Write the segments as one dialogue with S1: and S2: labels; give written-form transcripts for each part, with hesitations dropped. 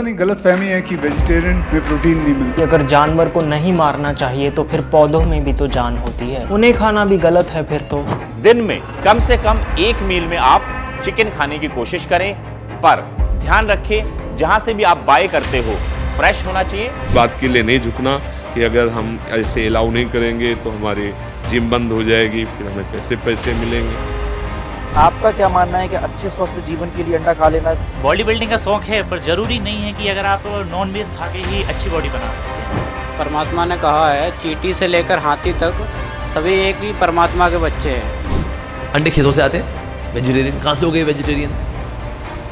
S1: नहीं, गलत फहमी है कि वेजिटेरियन में प्रोटीन नहीं मिलता।
S2: अगर जानवर को नहीं मारना चाहिए तो फिर पौधों में भी तो जान होती है, उन्हें खाना भी गलत है फिर तो।
S3: दिन में कम से कम एक मील में आप चिकन खाने की कोशिश करें, पर ध्यान रखें जहां से भी आप बाय करते हो फ्रेश होना चाहिए।
S4: बात के लिए नहीं झुकना कि अगर हम ऐसे अलाउ नहीं करेंगे तो हमारी जिम बंद हो जाएगी, फिर हमें कैसे पैसे मिलेंगे।
S5: आपका क्या मानना है कि अच्छे स्वस्थ जीवन के लिए अंडा खा लेना?
S6: बॉडी बिल्डिंग का शौक है, पर जरूरी नहीं है कि अगर आप नॉन वेज खा के ही अच्छी बॉडी बना सकते हैं।
S7: परमात्मा ने कहा है चींटी से लेकर हाथी तक सभी एक ही परमात्मा के बच्चे हैं।
S8: अंडे खेतों से आते हैं, वेजिटेरियन कहाँ से हो गए vegetarian?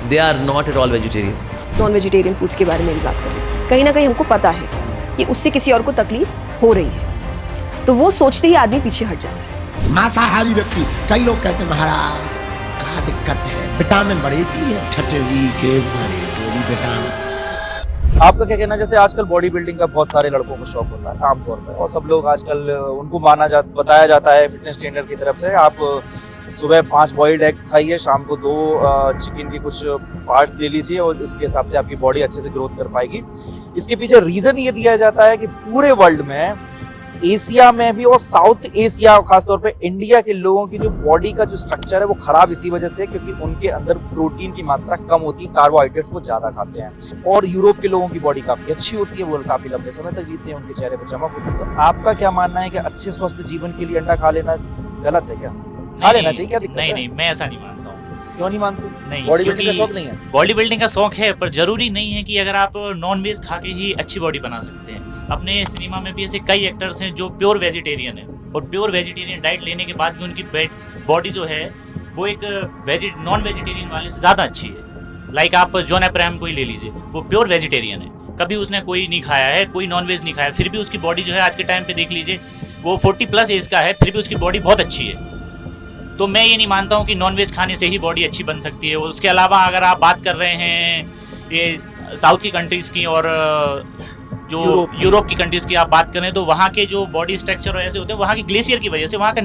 S8: They are not at all vegetarian.
S9: Non vegetarian foods के बारे में भी बात कर रहे हैं। कहीं ना कहीं हमको पता है कि उससे किसी और को तकलीफ हो रही है, तो वो सोचते ही आदमी पीछे हट जाता है।
S10: मांसाहारी व्यक्ति, कई लोग कहते हैं महाराज क्या दिक्कत है, विटामिन बढ़ती है, ठटरी के भरे टोरी विटामिन।
S5: आपका क्या कहना है, जैसे आजकल बॉडी बिल्डिंग का बहुत सारे लड़कों को शौक होता है आमतौर पर, और सब लोग आजकल उनको बताया जाता है फिटनेस ट्रेनर की तरफ से, आप सुबह 5 बॉइल्ड एग्स खाइए, शाम को 2 चिकन की कुछ पार्ट्स ले लीजिए और इसके हिसाब से आपकी बॉडी अच्छे से ग्रोथ कर पाएगी। इसके पीछे रीजन ये दिया जाता है कि पूरे वर्ल्ड में, एशिया में भी और साउथ एशिया खासतौर पे इंडिया के लोगों की जो बॉडी का जो स्ट्रक्चर है वो खराब इसी वजह से, क्योंकि उनके अंदर प्रोटीन की मात्रा कम होती है, कार्बोहाइड्रेट्स वो ज्यादा खाते हैं। और यूरोप के लोगों की बॉडी काफी अच्छी होती है, वो काफी लंबे समय तक जीते हैं, उनके चेहरे पर चमक होती है। तो आपका क्या मानना है कि अच्छे स्वस्थ जीवन के लिए अंडा खा लेना गलत है क्या? खा लेना चाहिए, क्या दिक्कत है?
S6: नहीं, मैं ऐसा नहीं मानता हूँ।
S5: क्यों नहीं मानते?
S6: नहीं,
S5: बॉडी बिल्डिंग का शौक नहीं है?
S6: बॉडी बिल्डिंग का शौक है, पर जरूरी नहीं है कि अगर आप नॉन वेज खा के ही अच्छी बॉडी बना सकते हैं। अपने सिनेमा में भी ऐसे कई एक्टर्स हैं जो प्योर वेजिटेरियन है, और प्योर वेजिटेरियन डाइट लेने के बाद भी उनकी बॉडी जो है वो एक नॉन वेजिटेरियन वाले से ज़्यादा अच्छी है। लाइक आप जॉन अब्राहम को ही ले लीजिए, वो प्योर वेजिटेरियन है, कभी उसने कोई नहीं खाया है, कोई नॉन वेज नहीं खाया, फिर भी उसकी बॉडी जो है आज के टाइम पे देख लीजिए, वो 40+ एज का है, फिर भी उसकी बॉडी बहुत अच्छी है। तो मैं ये नहीं मानता हूँ कि नॉन वेज खाने से ही बॉडी अच्छी बन सकती है। उसके अलावा अगर आप बात कर रहे हैं ये साउथ की कंट्रीज़ की और जो यूरोप की कंट्रीज़ की आप बात करें, तो वहाँ के जो बॉडी स्ट्रक्चर ऐसे होते हैं, वहाँ की ग्लेशियर की वजह से, वहाँ के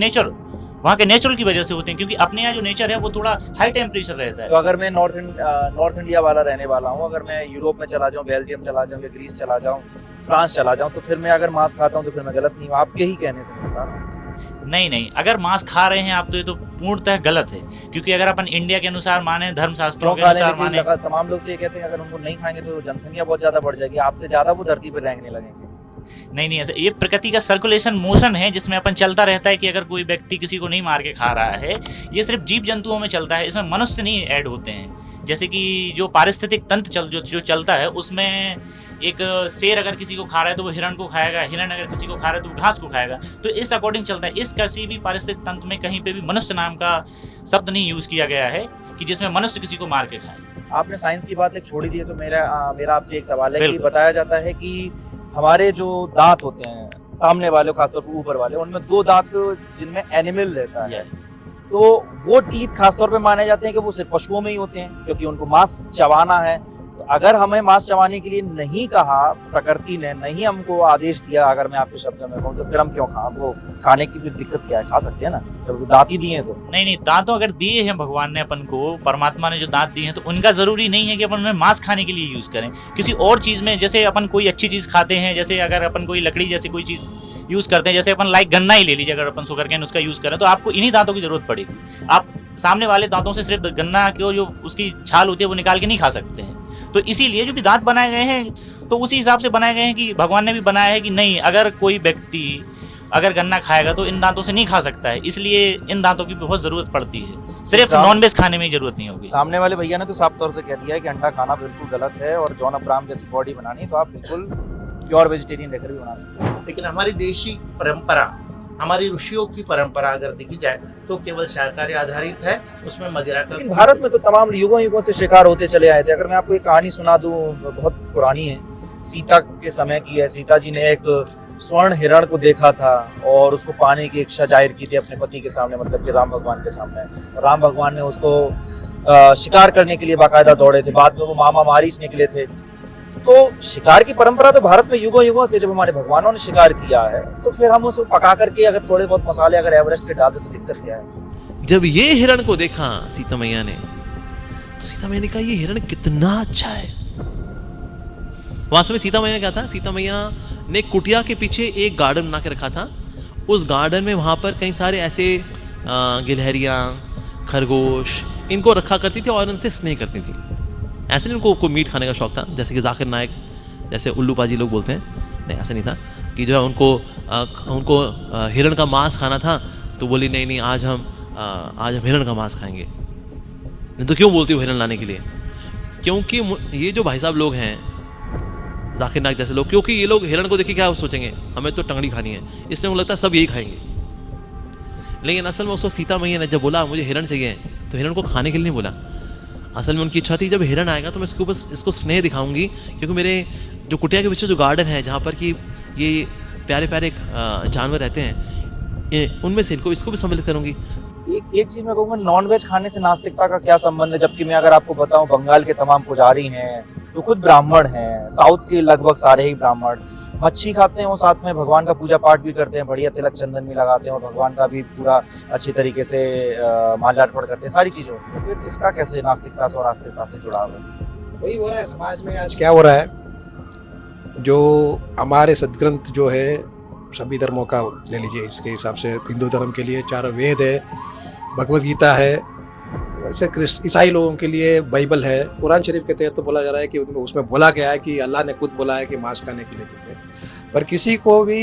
S6: नेचुरल की वजह से होते हैं, क्योंकि अपने यहाँ जो नेचर है वो थोड़ा हाई टेम्परेचर रहता है।
S5: तो अगर मैं नॉर्थ इंडिया वाला रहने वाला हूँ, अगर मैं यूरोप में चला जाऊँ, बेल्जियम चला जाऊँ या ग्रीस चला जाऊँ, फ्रांस चला जाऊँ, तो फिर मैं अगर मांस खाता हूँ तो फिर मैं गलत नहीं हूँ? आपके ही कहने से बता रहा हूँ।
S6: नहीं, अगर मांस खा रहे हैं आप तो ये तो पूर्णतः गलत है, क्योंकि अगर अपन इंडिया के अनुसार माने, धर्मशास्त्रों के अनुसार माने,
S5: तमाम लोग तो ये कहते हैं अगर उनको नहीं खाएंगे तो जनसंख्या बहुत ज्यादा बढ़ जाएगी, आपसे ज्यादा वो धरती पर रेंगने लगेंगे।
S6: नहीं, ऐसा ये प्रकृति का सर्कुलेशन मोशन है जिसमें अपन चलता रहता है कि अगर कोई व्यक्ति किसी को नहीं मार के खा रहा है, ये सिर्फ जीव जंतुओं में चलता है, इसमें मनुष्य नहीं ऐड होते हैं। जैसे कि जो पारिस्थितिक तंत्र जो चलता है, उसमें एक शेर अगर किसी को खा रहा है तो वो हिरण को खाएगा, हिरण अगर किसी को खा रहा है तो वो घास को खाएगा, तो इस अकॉर्डिंग चलता है। इस किसी भी पारिस्थितिक तंत्र में कहीं पे भी मनुष्य नाम का शब्द नहीं यूज किया गया है कि जिसमें मनुष्य किसी को मार के खाए।
S5: आपने साइंस की बात एक छोड़ी दी है, तो मेरा आपसे एक सवाल है कि बताया जाता है कि हमारे जो दांत होते हैं सामने वाले, खासतौर पर ऊपर वाले, उनमें 2 दांत जिनमें एनिमल रहता है, तो वो टीथ खासतौर पे माने जाते हैं कि वो सिर्फ पशुओं में ही होते हैं, क्योंकि उनको मांस चबाना है। तो अगर हमें मांस चबाने के लिए नहीं कहा, प्रकृति ने नहीं हमको आदेश दिया, अगर मैं आपके शब्दों में कहूँ, तो फिर हम क्यों वो खाने की फिर दिक्कत क्या है? खा सकते हैं ना, जब दांत ही दिए हैं तो।
S6: नहीं, दांतों अगर दिए हैं भगवान ने अपन को, परमात्मा ने जो दांत दिए हैं, तो उनका जरूरी नहीं है कि अपन उन्हें मांस खाने के लिए यूज करें। किसी और चीज में, जैसे अपन कोई अच्छी चीज खाते हैं, जैसे अगर अपन कोई लकड़ी जैसे कोई चीज यूज करते हैं, जैसे अपन लाइक गन्ना ही ले लीजिए, अगर अपन शुगर कैन उसका यूज करें, तो आपको इन्हीं दांतों की जरूरत पड़ेगी। आप सामने वाले दांतों से सिर्फ गन्ना की जो उसकी छाल होती है वो निकाल के नहीं खा सकते हैं। तो इसीलिए जो भी दांत बनाए गए हैं तो उसी हिसाब से बनाए गए हैं कि भगवान ने भी बनाया है कि नहीं, अगर कोई व्यक्ति अगर गन्ना खाएगा तो इन दांतों से नहीं खा सकता है, इसलिए इन दांतों की बहुत जरूरत पड़ती है। सिर्फ नॉनवेज खाने में ही जरूरत नहीं होगी।
S5: सामने वाले भैया ने तो साफ तौर से कह दिया है कि अंडा खाना बिल्कुल गलत है, और जॉन अब्राहम जैसी बॉडी बनानी है तो आप बिल्कुल प्योर वेजिटेरियन रहकर भी बना सकते हैं।
S10: लेकिन हमारी देशी परंपरा, हमारी ऋषियों की परंपरा अगर देखी जाए तो केवल शाकाहारी आधारित है, उसमें मदिरा का।
S5: भारत में तो तमाम युगों से शिकार होते चले आए थे। अगर मैं आपको एक कहानी सुना दूं, बहुत पुरानी है, सीता के समय की है। सीता जी ने एक स्वर्ण हिरण को देखा था और उसको पाने की इच्छा जाहिर की थी अपने पति के सामने, मतलब कि राम भगवान के सामने। राम भगवान ने उसको शिकार करने के लिए बाकायदा दौड़े थे। बाद में वो मामा मारीच निकले थे। तो शिकार की परंपरा तो भारत में युगों से, जब हमारे भगवानों ने शिकार किया है, तो फिर हम उसे पका करके अगर थोड़े बहुत मसाले अगर एवरेस्ट के डाल दे तो दिक्कत क्या है?
S8: जब ये हिरण को देखा सीता मैया ने, तो सीता मैया ने कहा ये हिरण कितना अच्छा है, वास्तव में सीता मैया क्या था, सीता मैया ने कुटिया के पीछे एक गार्डन बना के रखा था। उस गार्डन में वहाँ पर कई सारे ऐसे गिलहरियाँ, खरगोश इनको रखा करती थी और उनसे स्नेह करती थी। ऐसे नहीं उनको मीट खाने का शौक था, जैसे कि जाकिर नायक जैसे उल्लू पाजी लोग बोलते हैं, नहीं ऐसा नहीं था कि जो है उनको हिरण का मांस खाना था तो बोली नहीं आज हम हिरण का मांस खाएंगे। नहीं तो क्यों बोलती हो हिरण लाने के लिए? क्योंकि ये जो भाई साहब लोग हैं, जाकिर नायक जैसे लोग, क्योंकि ये लोग हिरण को देखिए क्या सोचेंगे, हमें तो टंगड़ी खानी है, इसलिए उनको लगता है सब यही खाएंगे। लेकिन असल में उस वक्त सीता मैया ने जब बोला मुझे हिरण चाहिए तो हिरण को खाने के लिए नहीं बोला। असल में उनकी इच्छा थी जब हिरण आएगा तो मैं इसको स्नेह दिखाऊंगी, क्योंकि मेरे जो कुटिया के पीछे जो गार्डन है जहाँ पर कि ये प्यारे प्यारे जानवर रहते हैं, उनमें से इसको भी सम्मिलित करूंगी।
S5: एक चीज मैं कहूँगा, नॉनवेज खाने से नास्तिकता का क्या संबंध है? जबकि मैं अगर आपको बताऊं, बंगाल के तमाम पुजारी हैं जो खुद ब्राह्मण हैं, साउथ के लगभग सारे ही ब्राह्मण मच्छी खाते हैं और साथ में भगवान का पूजा पाठ भी करते हैं, बढ़िया तिलक चंदन भी लगाते हैं और भगवान का भी पूरा अच्छी तरीके से माल्यार्पण करते हैं, सारी चीजें होती हैं। तो फिर इसका कैसे नास्तिकता से और आस्तिकता से जुड़ाव है?
S10: वही हो रहा है समाज में आज। क्या हो रहा है, जो हमारे सदग्रंथ जो है सभी धर्मों का ले लीजिए, इसके हिसाब से हिंदू धर्म के लिए 4 वेद है, भगवद गीता है, वैसे ईसाई लोगों के लिए बाइबल है, कुरान शरीफ के तहत तो बोला जा रहा है कि उसमें बोला गया है कि अल्लाह ने खुद बोला है कि मांस खाने के लिए, पर किसी को भी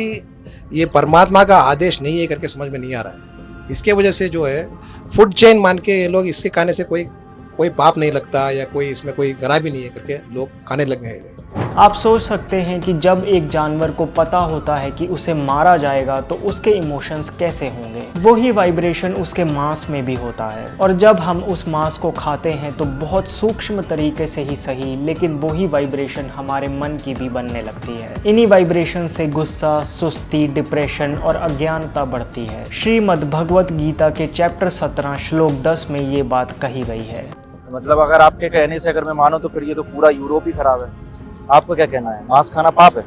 S10: ये परमात्मा का आदेश नहीं है करके समझ में नहीं आ रहा है। इसके वजह से जो है फूड चेन मान के ये लोग इसके खाने से कोई पाप नहीं लगता या कोई इसमें कोई खराबी नहीं है करके लोग खाने लग गए हैं।
S2: आप सोच सकते हैं कि जब एक जानवर को पता होता है कि उसे मारा जाएगा तो उसके इमोशंस कैसे होंगे। वही वाइब्रेशन उसके मांस में भी होता है, और जब हम उस मांस को खाते हैं तो बहुत सूक्ष्म तरीके से ही सही, लेकिन वही वाइब्रेशन हमारे मन की भी बनने लगती है। इन्हीं वाइब्रेशन से गुस्सा, सुस्ती, डिप्रेशन और अज्ञानता बढ़ती है। श्रीमद् भगवत गीता के चैप्टर 17 श्लोक 10 में ये बात कही गई है।
S5: मतलब अगर आपके कहने से अगर मैं मानूं तो फिर ये तो पूरा यूरोप ही खराब है। आपका क्या कहना है? मांस खाना पाप है?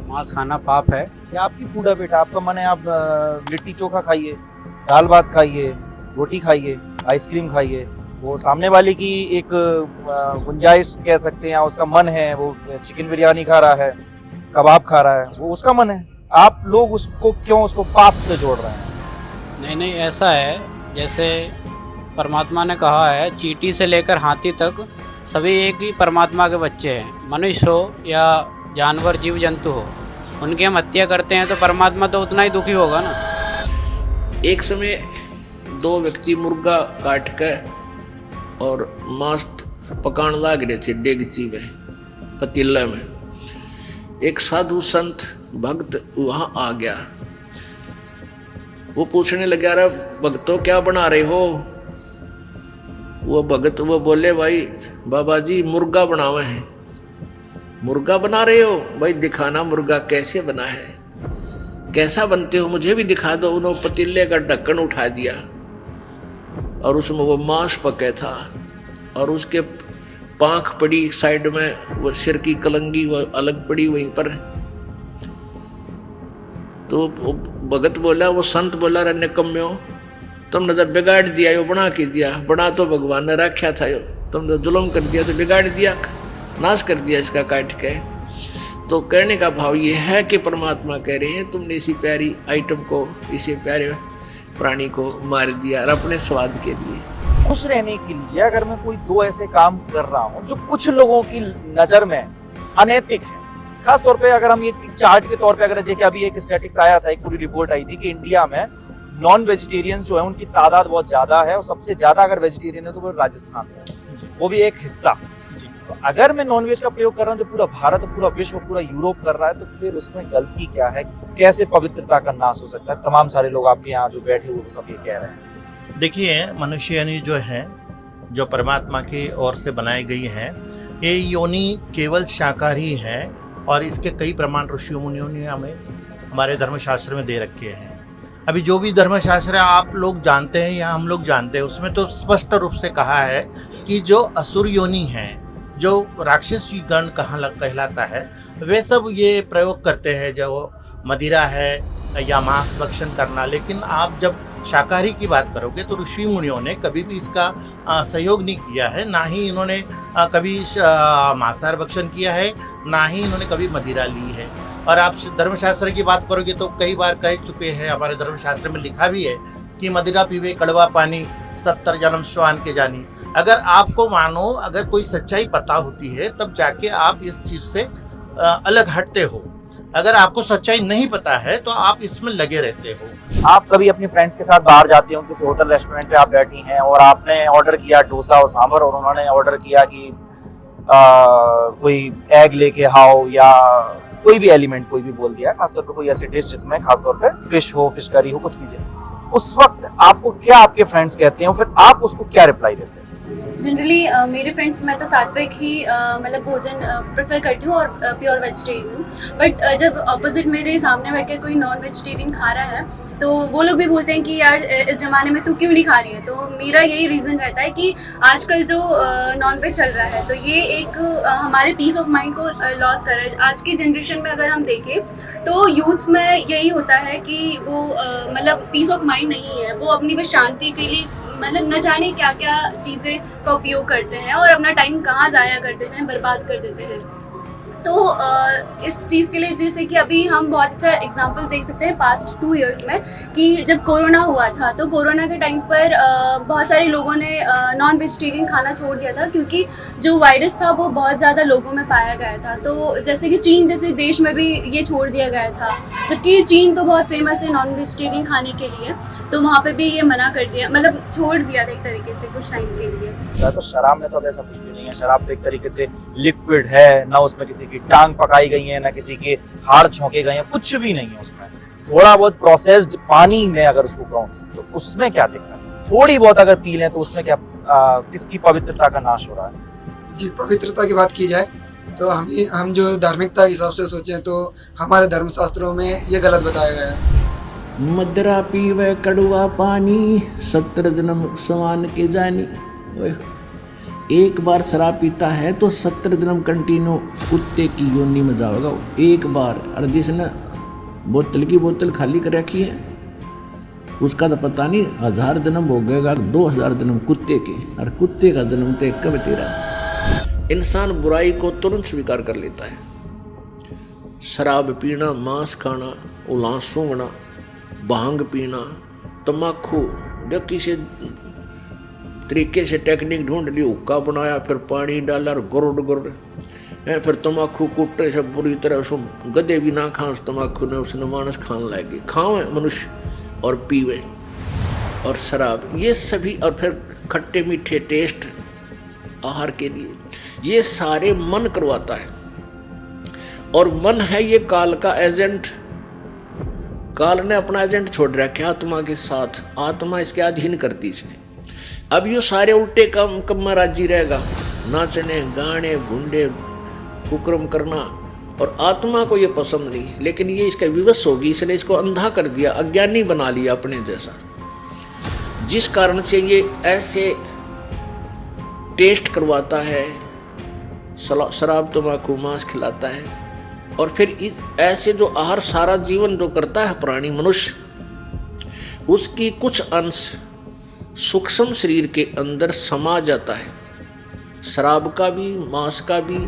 S7: मांस खाना पाप है।
S5: ये आपकी फूड है बेटा, आपका मन है आप लिट्टी चोखा खाइए, दाल भात खाइए, रोटी खाइए, आइसक्रीम खाइए। वो सामने वाले की एक गुंजाइश कह सकते हैं, उसका मन है, वो चिकन बिरयानी खा रहा है, कबाब खा रहा है, वो उसका मन है। आप लोग उसको पाप से जोड़ रहे हैं?
S7: नहीं, ऐसा है जैसे परमात्मा ने कहा है, चींटी से लेकर हाथी तक सभी एक ही परमात्मा के बच्चे हैं। मनुष्य हो या जानवर, जीव जंतु हो, उनकी हम हत्या करते हैं तो परमात्मा तो उतना ही दुखी होगा ना।
S11: एक समय 2 व्यक्ति मुर्गा काट के और मांस पकाने लग रहे थे डेगची में, पतीले में। एक साधु संत भक्त वहाँ आ गया। वो पूछने लगा, अरे भक्तों क्या बना रहे हो? वो भगत वो बोले, भाई बाबा जी मुर्गा बनावे हैं। मुर्गा बना रहे हो? भाई दिखाना मुर्गा कैसे बना है, कैसा बनते हो, मुझे भी दिखा दो। उन्होंने पतीले का ढक्कन उठा दिया और उसमें वो मांस पके था और उसके पांख पड़ी साइड में, वो सिर की कलंगी वो अलग पड़ी वहीं पर। तो भगत बोला, वो संत बोला, रे निकम्यो, तुमने तो बिगाड़ दिया, यो बना के दिया। बना तो भगवान ने रखा था, यो तुमने जुल्म कर दिया, तो बिगाड़ दिया, नाश कर दिया इसका काट के। तो कहने का भाव ये है कि परमात्मा कह रहे हैं, तुमने इसी प्यारी आइटम को, इसी प्यारे प्राणी को मार दिया और अपने स्वाद के लिए।
S5: खुश रहने के लिए अगर मैं कोई 2 ऐसे काम कर रहा हूँ जो कुछ लोगों की नजर में अनैतिक है, खास तौर पे अगर हम एक चार्ट के तौर पे अगर देखें, अभी एक स्टैटिस्टिक्स आया था, एक पूरी रिपोर्ट आई थी कि इंडिया में नॉन वेजिटेरियंस जो है उनकी तादाद बहुत ज्यादा है, और सबसे ज्यादा अगर वेजिटेरियन है तो वो राजस्थान में है, वो भी एक हिस्सा। तो अगर मैं नॉनवेज का प्रयोग कर रहा हूँ जो पूरा भारत, पूरा विश्व, पूरा यूरोप कर रहा है, तो फिर उसमें गलती क्या है? कैसे पवित्रता का नाश हो सकता है? तमाम सारे लोग आपके यहाँ जो बैठे हुए सब ये कह रहे हैं।
S12: देखिए, मनुष्य योनि जो है, जो परमात्मा की ओर से बनाई गई है, ये योनि केवल शाकाहारी है और इसके कई प्रमाण ऋषि मुनियों ने हमें हमारे धर्मशास्त्र में दे रखे हैं। अभी जो भी धर्मशास्त्र आप लोग जानते हैं या हम लोग जानते हैं, उसमें तो स्पष्ट रूप से कहा है कि जो असुर योनि है, जो राक्षस गण कहलाता है, वे सब ये प्रयोग करते हैं, जो मदिरा है या मांस भक्षण करना। लेकिन आप जब शाकाहारी की बात करोगे तो ऋषि मुनियों ने कभी भी इसका सहयोग नहीं किया है, ना ही इन्होंने कभी मांसाहार भक्षण किया है, ना ही इन्होंने कभी मदिरा ली है। और आप धर्मशास्त्र की बात करोगे तो कई बार कह चुके हैं, हमारे धर्मशास्त्र में लिखा भी है कि मदिरा पीवे कड़वा पानी 70 जन्म श्वान के जानी। अगर आपको मानो अगर कोई सच्चाई पता होती है तब जाके आप इस चीज से अलग हटते हो। अगर आपको सच्चाई नहीं पता है तो आप इसमें लगे रहते हो।
S5: आप कभी अपनी फ्रेंड्स के साथ बाहर जाते हो, किसी होटल रेस्टोरेंट पे आप बैठी हैं और आपने ऑर्डर किया डोसा और सांभर, और उन्होंने ऑर्डर किया कि कोई एग लेके आओ या कोई भी एलिमेंट कोई भी बोल दिया, खासतौर पे कोई ऐसी डिश जिसमें खासतौर पे फिश हो, फिश करी हो, कुछ भी हो, उस वक्त आपको क्या आपके फ्रेंड्स कहते हैं, फिर आप उसको क्या रिप्लाई देते हैं?
S13: जनरली मेरे फ्रेंड्स, मैं तो सात्विक ही मतलब भोजन प्रेफर करती हूँ और प्योर वेजिटेरियन हूँ। बट जब अपोजिट मेरे सामने बैठ के कोई नॉन वेजिटेरियन खा रहा है तो वो लोग भी बोलते हैं कि यार इस ज़माने में तू क्यों नहीं खा रही है। तो मेरा यही रीज़न रहता है कि आजकल जो नॉन वेज चल रहा है तो ये एक हमारे पीस ऑफ माइंड को लॉस कर रहा है। आज की जनरेशन में अगर हम देखें तो यूथ्स में यही होता है कि वो मतलब पीस ऑफ माइंड नहीं है, वो अपनी बस शांति के लिए मतलब न जाने क्या क्या चीज़ें का उपयोग करते हैं और अपना टाइम कहाँ ज़ाया कर देते हैं, बर्बाद कर देते हैं। तो इस चीज़ के लिए जैसे कि अभी हम बहुत अच्छा एग्जांपल देख सकते हैं पास्ट 2 इयर्स में कि जब कोरोना हुआ था तो कोरोना के टाइम पर बहुत सारे लोगों ने नॉन वेजिटेरियन खाना छोड़ दिया था क्योंकि जो वायरस था वो बहुत ज़्यादा लोगों में पाया गया था। तो जैसे कि चीन जैसे देश में भी ये छोड़ दिया गया था, जबकि चीन तो बहुत फेमस है नॉन वेजिटेरियन खाने के लिए, तो वहाँ पे भी ये मना कर दिया, मतलब छोड़ दिया था एक तरीके से कुछ टाइम के लिए।
S5: तो शराब में तो अब ऐसा कुछ भी नहीं है, शराब तो एक तरीके से लिक्विड है, ना उसमें किसी की टांग पकाई गई है, ना किसी के हाड़ छोंके गए हैं, कुछ भी नहीं है उसमें। थोड़ा बहुत प्रोसेस्ड पानी में अगर उसको कहूँ तो उसमें क्या दिक्कत है? थोड़ी बहुत अगर पी लें तो उसमें क्या किसकी पवित्रता का नाश हो रहा है?
S14: जी, पवित्रता की बात की जाए तो हम जो धार्मिकता के हिसाब से सोचें तो हमारे धर्मशास्त्रों में ये गलत बताया गया है।
S11: मदरा पीवे कड़वा पानी 70 जन्म समान के जानी। एक बार शराब पीता है तो 70 जन्म कंटिन्यू कुत्ते की योनि में जाएगा एक बार। और जिसने बोतल की बोतल खाली कर रखी है उसका तो पता नहीं 1000 जन्म हो गएगा, 2000 जन्म कुत्ते के, और कुत्ते का जन्म तो कब तेरा। इंसान बुराई को तुरंत स्वीकार कर लेता है। शराब पीना, मांस खाना, उलां सूंघना, भांग पीना, तम्बाकू, जो किसी तरीके से टेक्निक ढूंढ ली, हुक्का बनाया, फिर पानी डाला और गुरुड़ गुरुड़, फिर तम्बाकू कुटे से बुरी तरह उसको गधे भी ना खां तम्बाकू ने, उसने मानस खान लाएगी, खावे मनुष्य और पीवे। और शराब ये सभी, और फिर खट्टे मीठे टेस्ट आहार के लिए, ये सारे मन करवाता है। और मन है ये काल का एजेंट। काल ने अपना एजेंट छोड़ रखा आत्मा के साथ, आत्मा इसके अधीन करती इसे। अब ये सारे उल्टे काम में राजी रहेगा, नाचने गाने भुंडे कुक्रम करना, और आत्मा को ये पसंद नहीं, लेकिन ये इसका विवश होगी, इसने इसको अंधा कर दिया, अज्ञानी बना लिया अपने जैसा, जिस कारण से ये ऐसे टेस्ट करवाता है, शराब तम्बाकू मांस खिलाता है। और फिर ऐसे जो आहार सारा जीवन जो करता है प्राणी मनुष्य, उसकी कुछ अंश सूक्ष्म शरीर के अंदर समा जाता है, शराब का भी, मांस का भी,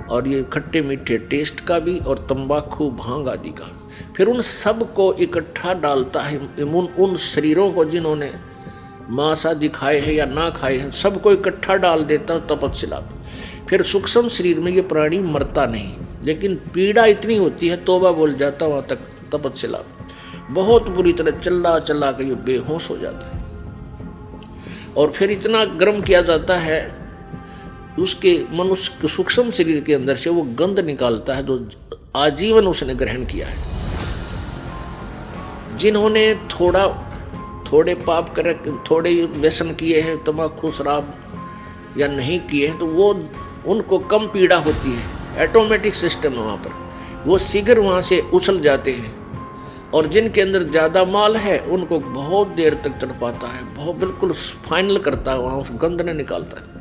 S11: और ये खट्टे मीठे टेस्ट का भी, और तंबाकू भांग आदि का। फिर उन सब को इकट्ठा डालता है, उन शरीरों को जिन्होंने मांस आदि खाए हैं या ना खाए हैं, सबको इकट्ठा डाल देता है तपस्या। फिर सूक्ष्म शरीर में ये प्राणी मरता नहीं, लेकिन पीड़ा इतनी होती है, तौबा बोल जाता वहाँ तक तपस्या, बहुत बुरी तरह चला चला के ये बेहोश हो जाता है। और फिर इतना गर्म किया जाता है उसके मनुष्य सूक्ष्म शरीर के अंदर से, वो गंध निकालता है जो आजीवन उसने ग्रहण किया है। जिन्होंने थोड़े पाप कर, थोड़े व्यसन किए हैं, तम्बाकू शराब या नहीं किए हैं, तो वो उनको कम पीड़ा होती है, ऑटोमेटिक सिस्टम है वहाँ पर, वो शीघ्र वहाँ से उछल जाते हैं। और जिनके अंदर ज़्यादा माल है उनको बहुत देर तक तड़पाता है, बहुत बिल्कुल फाइनल करता है, वहाँ उस गंध ने निकालता है।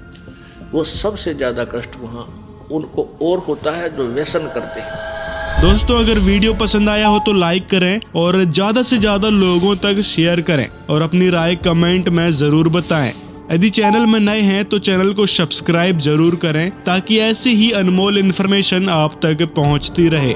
S11: वो सबसे ज़्यादा कष्ट वहाँ उनको और होता है जो व्यसन करते हैं।
S15: दोस्तों अगर वीडियो पसंद आया हो तो लाइक करें और ज्यादा से ज्यादा लोगों तक शेयर करें और अपनी राय कमेंट में जरूर बताएं। यदि चैनल में नए हैं तो चैनल को सब्सक्राइब जरूर करें ताकि ऐसी ही अनमोल इन्फॉर्मेशन आप तक पहुंचती रहे।